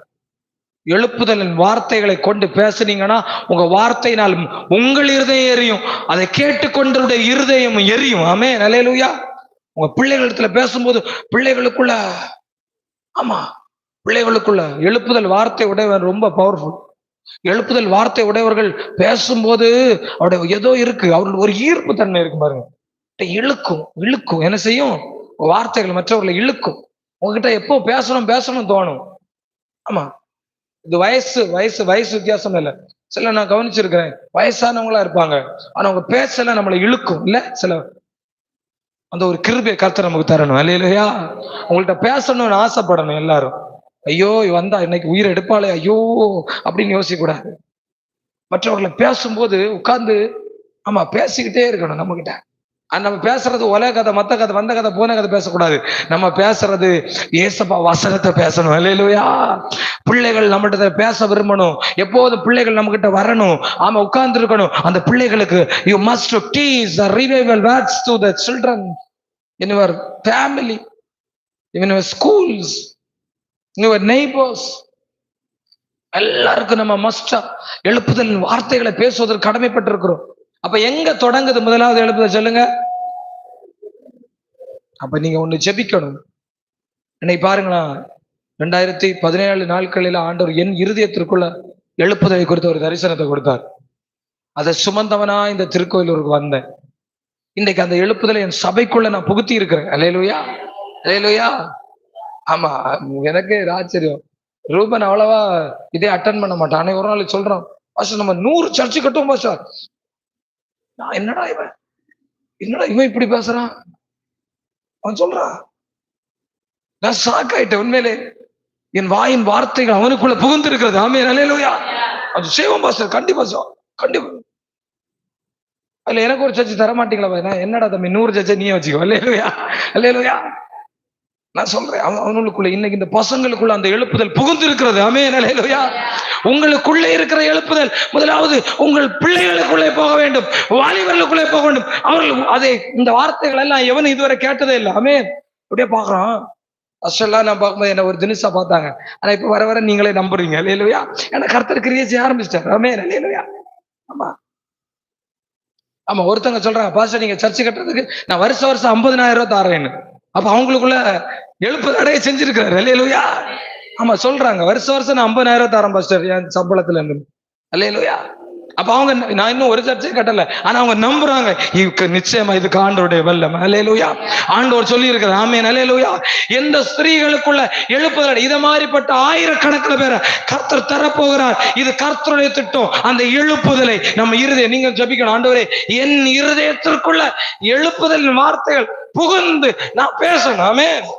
எழுப்புதலின் வார்த்தைகளை கொண்டு பேசுனீங்கன்னா உங்க வார்த்தையினால் உங்கள் இருதயம் எரியும், அதை கேட்டுக்கொண்டருடைய இருதயம் எரியும். ஆமென். அல்லேலூயா. உங்க பிள்ளைகளிடத்துல பேசும்போது பிள்ளைகளுக்குள்ள எழுப்புதல் வார்த்தை உடையவர் ரொம்ப பவர்ஃபுல். எழுப்புதல் வார்த்தை உடையவர்கள் பேசும்போது அவருடைய ஏதோ இருக்கு, அவர்கள் ஒரு ஈர்ப்பு தன்மை இருக்கு பாருங்க. இழுக்கும். என்ன செய்யும்? வார்த்தைகள் மற்றவர்களை இழுக்கும். உங்ககிட்ட எப்போ பேசணும் தோணும். ஆமா, இது வயசு வித்தியாசம் இல்லை. சில நான் கவனிச்சிருக்கிறேன், வயசானவங்களா இருப்பாங்க, ஆனா அவங்க பேசல நம்மளை இழுக்கும் இல்ல. சில அந்த ஒரு கிருபையை கர்த்தர் நமக்கு தரணும். அல்லேலூயா. உங்கள்கிட்ட பேசணும்னு ஆசைப்படணும் எல்லாரும். ஐயோ வந்தா இன்னைக்கு உயிரை எடுப்பாளே ஐயோ அப்படின்னு யோசிக்க கூடாது. மற்றவர்களை பேசும்போது உட்கார்ந்து ஆமா பேசிக்கிட்டே இருக்கணும் நம்ம கிட்ட. நம்ம பேசுறது ஒரே கதை, மத்த கதை, வந்த கதை, போன கதை பேசக்கூடாது. நம்ம பேசுறது ஏசப்பா வசனத்தை பேசணும். அல்லேலூயா. பிள்ளைகள் நம்மகிட்ட பேச விரும்பணும். எப்போதும் பிள்ளைகள் நம்ம கிட்ட வரணும். ஆமா உட்கார்ந்து இருக்கணும். அந்த பிள்ளைகளுக்கு you must teach the revival words to the children in your family, in your schools, in your neighbors. எல்லாருக்கும் நம்ம மஸ்டா எழுப்புதல் வார்த்தைகளை பேசுவதற்கு கடமைப்பட்டிருக்கிறோம். அப்ப எங்க தொடங்குது முதலாவது எழுப்புதல் சொல்லுங்க? அப்ப நீங்க ஒண்ணு ஜெபிக்கணும். இன்னைக்கு பாருங்களா, 2017 நாட்களில் ஆண்டவர் என் இருதயத்திற்குள்ள எழுப்புதலை குறித்த ஒரு தரிசனத்தை கொடுத்தார். அதை சுமந்தவனா இந்த திருக்கோயிலூருக்கு வந்தேன். இன்னைக்கு அந்த எழுப்புதலை என் சபைக்குள்ள நான் புகுத்தி இருக்கிறேன். அல்லேலூயா, அல்லேலூயா. ஆமா, எனக்கு ஆச்சரியம். ரூபன் அவ்வளவா இதே அட்டன் பண்ண மாட்டான். ஆனா ஒரு நாள் சொல்றான், பாஸ்டர் நம்ம 100 சர்ச்சு கட்டுவோம் பாஸ்டர். நான் என்னடா இவன் இப்படி பேசுறான் அவன் சொல்றான். நான் ஷாக் ஆயிட்டேன். உண்மையிலே என் வாயின் வார்த்தைகள் அவனுக்குள்ள புகுந்து இருக்கிறது. ஆமென், அல்லேலூயா. அது செய்வோம் பாஸ்டர், கண்டிப்பா கண்டிப்பா. அதுல எனக்கு ஒரு சர்ச்சு தர மாட்டீங்களா? என்னடா தம்பி 100 சர்ச்சை நீயே வச்சுக்கோ. அல்லேலூயா, அல்லேலூயா. நான் சொல்றேன், அவனுக்குள்ள இன்னைக்கு இந்த பசங்களுக்குள்ள அந்த எழுப்புதல் புகுந்து இருக்கிறது. ஆமென், அல்லேலூயா. உங்களுக்குள்ளே இருக்கிற எழுப்புதல் முதலாவது உங்கள் பிள்ளைகளுக்குள்ளே போக வேண்டும், வாலிபர்களுக்குள்ளே போக வேண்டும். அவர்கள் அதை இந்த வார்த்தைகள் எல்லாம் எவனும் இதுவரை கேட்டதே இல்லை. ஆமென். அப்படியே பாக்குறான். அசல்லாம் நான் பார்க்கும்போது என்ன ஒரு தினசா பார்த்தாங்க. ஆனா இப்ப வர வர நீங்களே நம்புறீங்க. அல்லேலூயா. ஏன்னா கர்த்தர் கிரியை செய்ய ஆரம்பிச்சிட்டார். ஆமென், அல்லேலூயா. ஆமா ஆமா. ஒருத்தவங்க சொல்றாங்க, பாஸ்டர் நீங்க சர்ச்சை கட்டுறதுக்கு நான் வருஷம் 50,000 ரூபாய் தரேன்னு. அப்ப அவங்களுக்குள்ள எழுப்பு அடைய செஞ்சிருக்கிறாரு. அல்லேலூயா. ஆமா சொல்றாங்க, வருஷம் நான் 50,000 தரேன் பாஸ்டர் என் சம்பளத்துல இருந்து. அல்லேலூயா. அப்ப அவங்க நான் இன்னும் ஒரு சர்ச்சை கட்டல, ஆனா அவங்க நம்புறாங்க நிச்சயமா இதுக்கு ஆண்டவருடைய வல்லம். அல்லேலூயா. ஆண்டவர் சொல்லி இருக்கிறார். ஆமென், அல்லேலூயா. எந்த ஸ்திரீகளுக்குள்ள எழுப்புதல் இத மாதிரிப்பட்ட ஆயிரக்கணக்கில் பேரை கர்த்தர் தரப்போகிறார். இது கர்த்தருடைய திட்டம். அந்த எழுப்புதலை நம்ம இருதயம் நீங்க ஜெபிக்கணும். ஆண்டவரே என் இருதயத்திற்குள்ள எழுப்புதல் வார்த்தைகள் புகுந்து நான் பேசணும். ஆமென்.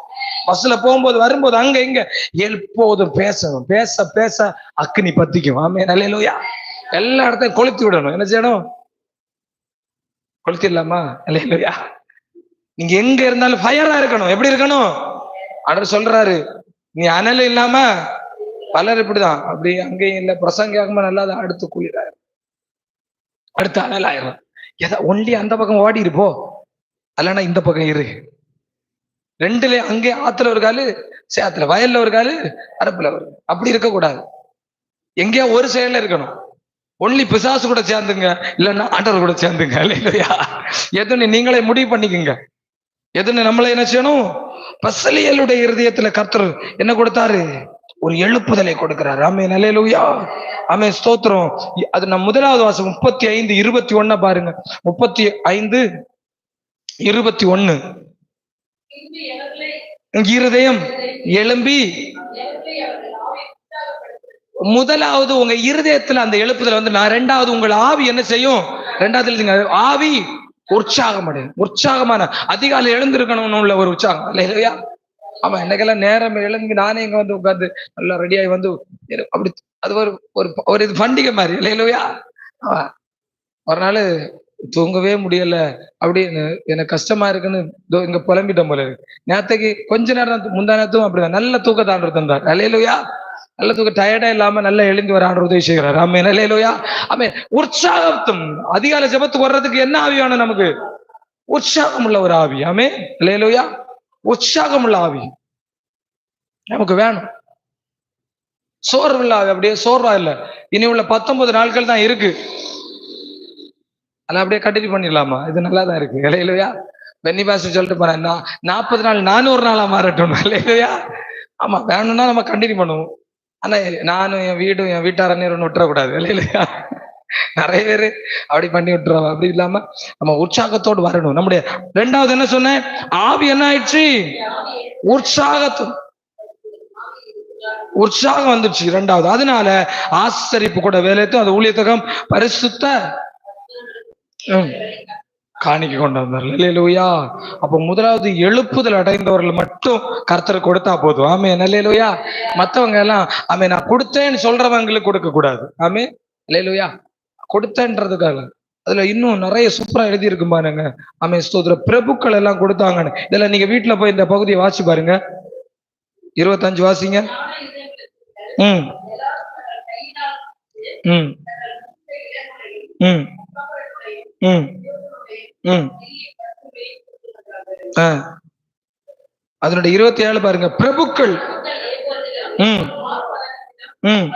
பஸ்ல போகும்போது வரும்போது அங்க இங்க எப்போதும் பேசணும். பேச பேச அக்னி பத்திக்கும். ஆமென், அல்லேலூயா. எல்லா இடத்தையும் கொளுத்தி விடணும். என்ன செய்யணும்? கொளுத்திடலாமா? அல்லேலூயா. நீங்க எங்க இருந்தாலும் ஃபயரா இருக்கணும். எப்படி இருக்கணும்? ஆண்டவர் சொல்றாரு, நீ அனல் இல்லாம பலர் இப்படிதான், அப்படி அங்கேயும் இல்ல பிரசங்காகமா நல்லா அடுத்து குளிராயிரும், அடுத்து அனல் ஆயிரும். ஒன்லி அந்த பக்கம் ஓடி இருப்போ, அல்லனா இந்த பக்கம் இரு. ரெண்டுல அங்கே ஆத்துல ஒரு காலு, சேத்துல வயல்ல ஒரு காலு, அரப்புல ஒரு. அப்படி இருக்க கூடாது. எங்கேயா ஒரு செயல்ல இருக்கணும். ஒன்லி பிசாசு கூட சேர்ந்துங்க, இல்லைன்னா ஆண்டவர் கூட சேர்ந்துங்க. இல்லையா? எதுன்னு நீங்களே முடிவு பண்ணிக்கங்க. எதுன்னு நம்மளே என்ன செய்யணும்? பசலியலுடைய இருதயத்துல கர்த்தர் என்ன கொடுத்தாரு? ஒரு எழுப்புதலை கொடுக்கிறார். ஆமென், அல்லேலூயா. ஆமென், ஸ்தோத்திரம். அது நம்ம முதலாவது வாசம் 35:21 பாருங்க. 35:21. இருதயம் எழும்பி, முதலாவது உங்க இருதயத்துல அந்த எழுப்புதல் வந்து நான், ரெண்டாவது உங்கள் ஆவி என்ன செய்யும்? ரெண்டாவது ஆவி உற்சாகம் அடையும். உற்சாகமான அதிகாலை எழுந்திருக்கணும்னு உள்ள ஒரு உற்சாகம். இல்லையா? ஆமா, இன்னைக்கெல்லாம் நேரம் எழுந்து நானே இங்க வந்து உட்காந்து நல்லா ரெடியாகி வந்து அப்படி அது ஒரு இது பண்டிகை மாதிரி. இல்லையா? ஒரு நாள் தூங்கவே முடியல, அப்படின்னு எனக்கு கஷ்டமா இருக்குன்னு இங்க புலம்பிட்டோம் போல இருக்கு. நேரத்துக்கு கொஞ்ச நேரம் முந்தானத்தும் அப்படிதான் நல்ல தூக்கத்தாண்டு தந்தார். அல்லேலூயா. நல்ல தூக்க டயர்டா இல்லாம நல்லா எழுந்து வர ஆண்டவர் உதவி செய்கிறார். ஆமென், அல்லேலூயா. ஆமென். உற்சாகத்தும் அதிகாலை ஜெபத்துக்கு வர்றதுக்கு என்ன ஆவி வேணும் நமக்கு? உற்சாகம் உள்ள ஒரு ஆவி. ஆமென், அல்லேலூயா. உற்சாகம் உள்ள ஆவி நமக்கு வேணும். சோர்வு இல்ல ஆவி. அப்படியே சோர்வா இல்ல. இனி உள்ள 19 நாட்கள் தான் இருக்கு. அதை அப்படியே கண்டினியூ பண்ணிடலாமா? இது நல்லா தான் இருக்கு. அல்லேலூயா. பென்னி பாஸ்டர் சொல்லிட்டு போறேன், 40 நாள் 400 நாளா மாறட்டும். அல்லேலூயா. ஆமா, வேணும்னா நம்ம கண்டினியூ பண்ணுவோம். ஆனா நானும் என் வீடும் என் வீட்டாரன்னு விட்டுறக்கூடாது. இல்லையா? நிறைய பேரு அப்படி பண்ணி விட்டுருவாங்க. அப்படி இல்லாம நம்ம உற்சாகத்தோடு வரணும். நம்முடைய ரெண்டாவது என்ன சொன்னேன்? ஆவி என்ன ஆயிடுச்சு? உற்சாகம் வந்துடுச்சு ரெண்டாவது. அதனால ஆசரிப்பு கூட வேலையத்தும் அது ஊழியத்தகம் பரிசுத்த காணிக்க கொண்டு வந்தார். அல்லேலூயா. அப்ப முதலாவது எழுப்புதல் அடைந்தவர்கள் மட்டும் கர்த்தர் கொடுத்தா போதும். ஆமென், அல்லேலூயா. மத்தவங்க எல்லாம் ஆமென் நான் கொடுத்தேன்னு சொல்றவங்களுக்கு கொடுக்க கூடாது. ஆமென், அல்லேலூயா. கொடுத்தன்றதுக்காக. அதுல இன்னும் நிறைய சூப்பரா எழுதி இருக்கும் பாருங்க. ஆமென் ஸ்தோத்திரம். பிரபுக்கள் எல்லாம் கொடுத்தாங்கன்னு. இதுல நீங்க வீட்டுல போய் இந்த பகுதியை வாசி பாருங்க. 25 வாசிங்க. ம் ம் ம் ம் ம் அதனுடைய 27 பாருங்க. பிரபுக்கள் ம் ம்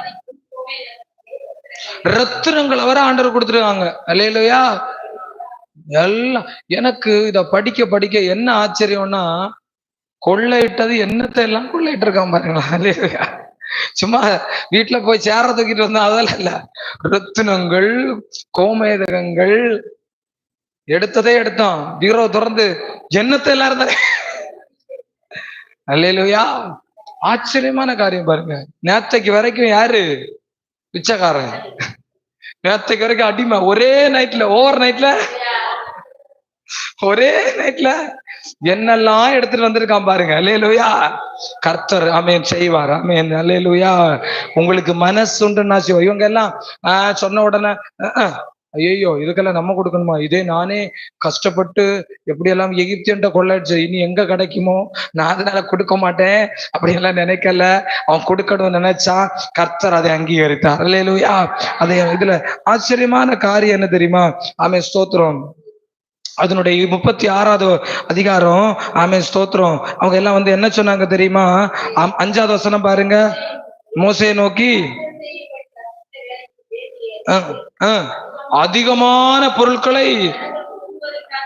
ரத்தினங்கள் வர ஆண்டவர் கொடுத்துருக்காங்க. அல்லேலூயா. எல்லாம் எனக்கு இத படிக்க படிக்க என்ன ஆச்சரியம்னா, கொள்ளையிட்டது என்னத்தை எல்லாம் கொள்ளையிட்டு இருக்கான் பாருங்களா. அல்லேலூயா. சும்மா வீட்டுல போய் சேர தூக்கிட்டு வந்தா அதெல்லாம் இல்ல. ரத்தினங்கள், கோமேதகங்கள், எடுத்ததே எடுத்தோம். பீரோ திறந்து என்னத்தை எல்லாம் இருந்தா. அல்லேலூயா. ஆச்சரியமான காரியம் பாருங்க. நேத்தைக்கு வரைக்கும் யாரு பிச்சைக்காரன், நேத்தைக்கு வரைக்கும் அடிமை. ஒரே நைட்ல ஒரே நைட்ல என்னெல்லாம் எடுத்துட்டு வந்திருக்கான் பாருங்க. அல்லேலூயா. கர்த்தர் ஆமென் செய்வார். ஆமென். அல்லேலூயா. உங்களுக்கு மனசுண்டுன்னா இவங்க எல்லாம் சொன்ன உடனே ஐயோ இதுக்கெல்லாம் நம்ம கொடுக்கணுமா, இதே நானே கஷ்டப்பட்டு எப்படியெல்லாம் எகிப்தியன்ட்ட கொள்ளாச்சு, இனி எங்க கிடைக்குமோ, நான் அதனால கொடுக்க மாட்டேன் அப்படியெல்லாம் நினைக்கல. அவன் கொடுக்கணும்னு நினைச்சா கர்த்தர் அதை அங்கீகரித்தார். அல்லேலூயா. அதை இதுல ஆச்சரியமான காரியம் என்ன தெரியுமா? ஆமென் ஸ்தோத்திரம். அதனுடைய 36வது அதிகாரம். ஆமென் ஸ்தோத்திரம். அவங்க எல்லாம் வந்து என்ன சொன்னாங்க தெரியுமா? 5வது வசனம் பாருங்க. மோசேயை நோக்கி அதிகமான பொருட்களை,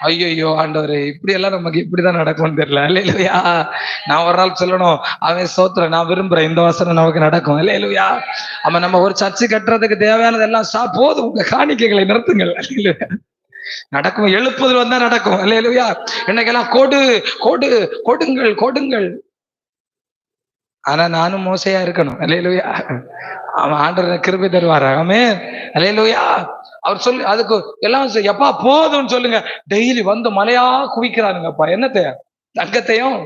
ஐயோ ஆண்டவரே இப்படி எல்லாம் நமக்கு இப்படிதான் நடக்கும்னு தெரியல. இல்லையா? நான் ஒரு நாள் சொல்லணும், அவன் ஸ்தோத்திரம், நான் விரும்புறேன் இந்த வசனம் நமக்கு நடக்கும். இல்லையா? அவன் நம்ம ஒரு சர்ச்சை கட்டுறதுக்கு தேவையானது எல்லாம் போதும், உங்க காணிக்கைகளை நிறுத்துங்கள். நடக்கும். எழுப்புதல் வந்தா நடக்கும். இல்லையா? இன்னைக்கெல்லாம் கொடுங்கள். ஆனா நானும் மோசையா இருக்கணும். அல்லேலூயா. அவன் ஆண்டவர் கிருபை தருவார். ஆமென். அல்லேலூயா. அவர் சொல்லி அதுக்கு எல்லாம் எப்பா போதும்னு சொல்லுங்க. டெய்லி வந்து மலையா குவிக்கிறானுங்கப்பா. என்னத்தை? தங்கத்தையும்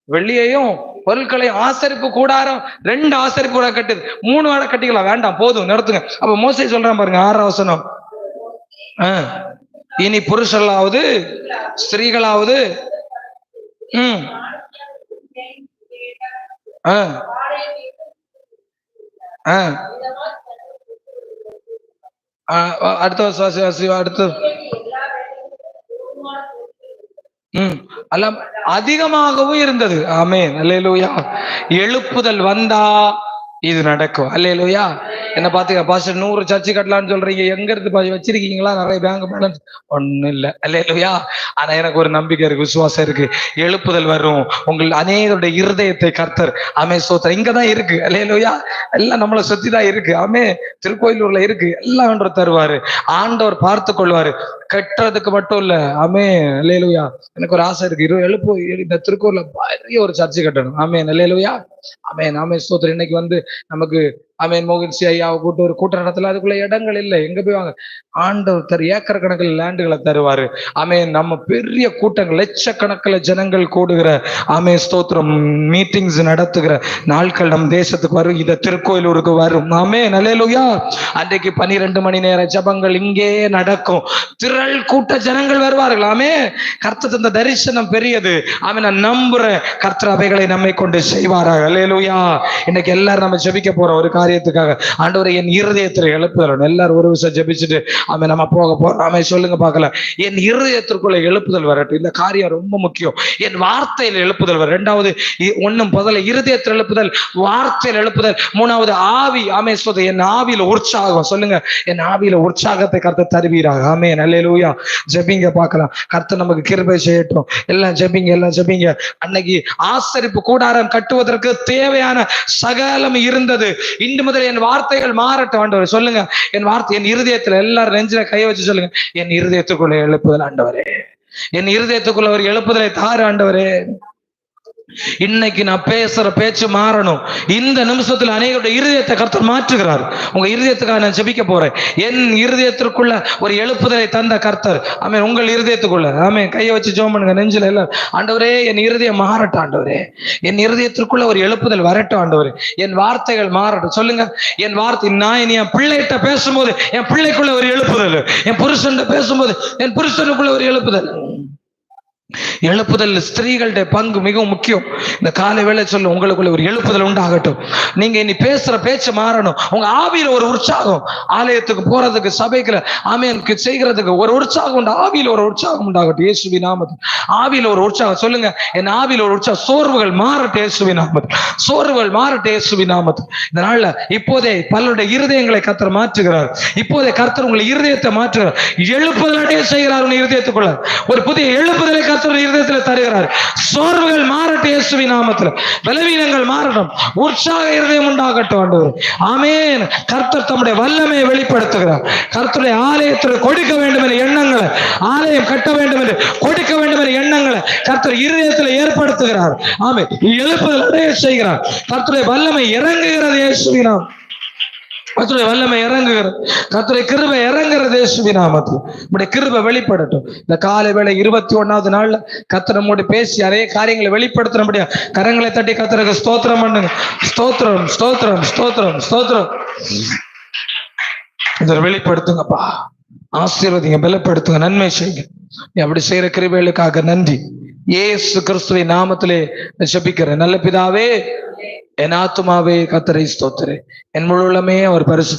வெள்ளியையும் பொருட்களையும். ஆசரிப்பு கூடாரம் 2 ஆசரிப்பு கூட கட்டுது, 3 வாழை கட்டிக்கலாம். வேண்டாம், போதும், நிறுத்துங்க. அப்ப மோசே சொல்றான் பாருங்க, 6வது வசனம். இனி புருஷர்களாவது ஸ்திரீகளாவது அடுத்து எல்லாம் அதிகமாகவும் இருந்தது. ஆமென். அல்லேலூயா. எழுப்புதல் வந்தா இது நடக்கும். அல்லேலூயா. என்ன பாத்துக்க பாஸ்டர் 100 சர்ச்சை கட்டலாம்னு சொல்றீங்க, எங்க இருந்து வச்சிருக்கீங்களா? நிறைய பேங்க் பேலன்ஸ்? ஒண்ணும் இல்ல. அல்லேலூயா. ஆனா எனக்கு ஒரு நம்பிக்கை இருக்கு, விசுவாசம் இருக்கு. எழுப்புதல் வரும். உங்கள் அநேகருடைய இருதயத்தை கர்த்தர் ஆமென் ஸ்தோத்திரம் இங்கதான் இருக்கு. அல்லேலூயா. எல்லாம் நம்மளை சுத்தி தான் இருக்கு. ஆமென். திருக்கோயிலூர்ல இருக்கு. எல்லாம் ஆண்டவர் தருவாரு. ஆண்டவர் பார்த்து கொள்வாரு. கட்டுறதுக்கு மட்டும் இல்ல. ஆமென். அல்லேலூயா. எனக்கு ஒரு ஆசை இருக்கு, இந்த திருக்கோயில பெரிய ஒரு சர்ச்சை கட்டணும். ஆமென். அல்லேலூயா. ஆமென். ஆமென் ஸ்தோத்திரம். இன்னைக்கு வந்து நமக்கு ஆமென் மோகன்சி ஐயாவை கூட்டு ஒரு கூட்ட நடத்தல, அதுக்குள்ள இடங்கள் இல்லை. எங்க போய் வாங்க? ஆண்டவர் ஏக்கர் கணக்கில் லேண்டுகளை தருவாரு. ஆமென். நம்ம பெரிய கூட்டங்கள், லட்சக்கணக்கில் ஜனங்கள் கூடுகிற ஆமென் ஸ்தோத்திரம் மீட்டிங்ஸ் நடத்துகிற நாட்கள் நம் தேசத்துக்கு வரும். இத திருக்கோயிலூருக்கு வரும். ஆமென். அல்லேலூயா. அன்றைக்கு 12 மணி நேர ஜபங்கள் இங்கே நடக்கும். திரள் கூட்ட ஜனங்கள் வருவார்கள். ஆமென். கர்த்தர் தந்த தரிசனம் பெரியது. ஆமென். நான் நம்புறேன் கர்த்தர் அவைகளை நம்மை கொண்டு செய்வாராக. அல்லேலூயா. இன்னைக்கு எல்லாரும் நம்ம ஜெபிக்க போறோம் ஒரு காரியத்துக்காக. ஆண்டவரே என் இருதயத்தில் எழுப்புதல். எல்லாரும் ஒரு விஷயம் ஜெபிச்சுட்டு ஆமென் நம்ம போக போறோம். ஆமென் சொல்லுங்க பார்க்கலாம். என் இருதயத்திற்குள்ள எழுப்புதல் வரட்டும். இந்த காரியம் ரொம்ப முக்கியம். என் வார்த்தையில் எழுப்புதல் வரும். 2வது ஒண்ணும் முதல்ல இருதயத்தில் எழுப்புதல், வார்த்தையில் எழுப்புதல். 3வது ஆவி. ஆமென் சொல்லுங்க. என் ஆவியில உற்சாகம். சொல்லுங்க, என் ஆவியில உற்சாகத்தை கர்த்தர் தருவீராக. ஆமென். அல்லேலூயா. ஜெபிங்க பார்க்கலாம். கர்த்தர் நமக்கு கிருபை செய்யட்டும். எல்லாம் ஜெபிங்க. அன்னைக்கு ஆசரிப்பு கூடாரம் கட்டுவதற்கு தேவையான சகலம் இருந்தது. இன்று முதல் என் வார்த்தைகள் மாறட்டும் ஆண்டவரே. சொல்லுங்க, என் வார்த்தை என் இருதயத்துல, எல்லாரும் நெஞ்சில கையை வச்சு சொல்லுங்க, என் இருதயத்துக்குள்ள எழுப்புதல் ஆண்டவரே. என் இருதயத்துக்குள்ள ஒரு எழுப்புதலை தாரு ஆண்டவரே. இன்னைக்கு நான் பேசுற பேச்சு மாறணும். இந்த நிமிஷத்துல அநேகருடைய இருதயத்தை கர்த்தர் மாற்றுகிறார். உங்க இருதயத்துக்காக நான் ஜெபிக்க போறேன். என் இருதயத்திற்குள்ள ஒரு எழுப்புதலை தந்த கர்த்தர், ஆமே, உங்கள் இருதயத்துக்குள்ள, ஆமே, கையை வச்சு ஜெபம் பண்ணுங்க. நெஞ்சில எல்லாம், ஆண்டவரே என் இருதயம் மாறட்டும், ஆண்டவரே என் இருதயத்திற்குள்ள ஒரு எழுப்புதல் வரட்டும், ஆண்டவரே என் வார்த்தைகள் மாறட்டும். சொல்லுங்க, என் வார்த்தை, நான் என் பிள்ளைகிட்ட பேசும்போது என் பிள்ளைக்குள்ள ஒரு எழுப்புதல், என் புருஷன் பேசும்போது என் புருஷனுக்குள்ள ஒரு எழுப்புதல். எழுப்புதல் ஸ்திரீகளுடைய பங்கு மிகவும் முக்கியம். இந்த காலை வேளை சொல்ல, உங்களுக்குள்ள ஒரு எழுப்புதல் உண்டாகட்டும். நீங்க இனி பேசுற பேச்சு மாறணும். உங்க ஆவியில ஒரு உற்சாகம், ஆலயத்துக்கு போறதுக்கு, சபைக்குள்ள ஆமென் செய்கிறதுக்கு ஒரு உற்சாகம் உண்டு. ஆவியில ஒரு உற்சாகம் உண்டாகட்டும் இயேசுவின் நாமத்தில். ஆவியில ஒரு உற்சாகம். சொல்லுங்க, என் ஆவியில ஒரு உற்சாகம். சோர்வுகள் மாறட்டும் இயேசுவின் நாமத்தில். சோர்வுகள் மாறட்டும் இயேசுவின் நாமத்தில். இந்த நாள்ல இப்போதே பலருடைய இருதயங்களை கர்த்தர் மாற்றுகிறார். இப்போதே கர்த்தர் உங்களை இருதயத்தை மாற்றுகிறார். எழுப்புதலே செய்கிறார். உங்க இருதயத்துக்குள்ள ஒரு புதிய எழுப்புதலை கர்த்தர் இருதயத்தில் தருகிறார். சோர்வுகள் மாறட்டும் இயேசுவின் நாமத்தில். பலவீனங்கள் மாறட்டும். உற்சாக இருதயம் உண்டாகட்டும் ஆண்டவரே. ஆமென். கர்த்தர் தம்முடைய வல்லமையை வெளிப்படுத்துகிறார். கர்த்தருடைய ஆலயத்தில் கொடுக்க வேண்டும் என்ற எண்ணங்களை, ஆலயம் கட்ட வேண்டும் என்று கொடுக்க வேண்டும் என்ற எண்ணங்களை கர்த்தர் இருதயத்தில் ஏற்படுத்துகிறார். ஆமென். எழுப்புதல் அடைய செய்கிறார். கர்த்தருடைய வல்லமை இறங்குகிறது இயேசுவின் நாமத்தில். கர்த்தருடைய வல்லமை இறங்குகிறது. கர்த்தருடைய கிருபை இறங்குகிறது இயேசுவின் நாமத்தில். நம்முடைய கிருபை வெளிப்படட்டும். இந்த காலை வேளை 21வது நாள்ல கர்த்தர் நம்மோடு பேசி அதே காரியங்களை வெளிப்படுத்த முடியும். கரங்களை தட்டி கர்த்தருக்கு ஸ்தோத்திரம் பண்ணுங்க. ஸ்தோத்திரம், ஸ்தோத்திரம், ஸ்தோத்திரம், ஸ்தோத்திரம். இதை வெளிப்படுத்துங்கப்பா. ஆசீர்வதிங்க, பலப்படுத்துங்க, நன்மை செய்யுங்க. அப்படி செய்யற கிருபைகளுக்காக நன்றி. இயேசு கிறிஸ்துவின் நாமத்திலே ஜெபிக்கிறேன் நல்ல பிதாவே. என் ஆத்துமாவே கர்த்தரை ஸ்தோத்திரே, என் முழு உள்ளமே அவர் பரிசுத்த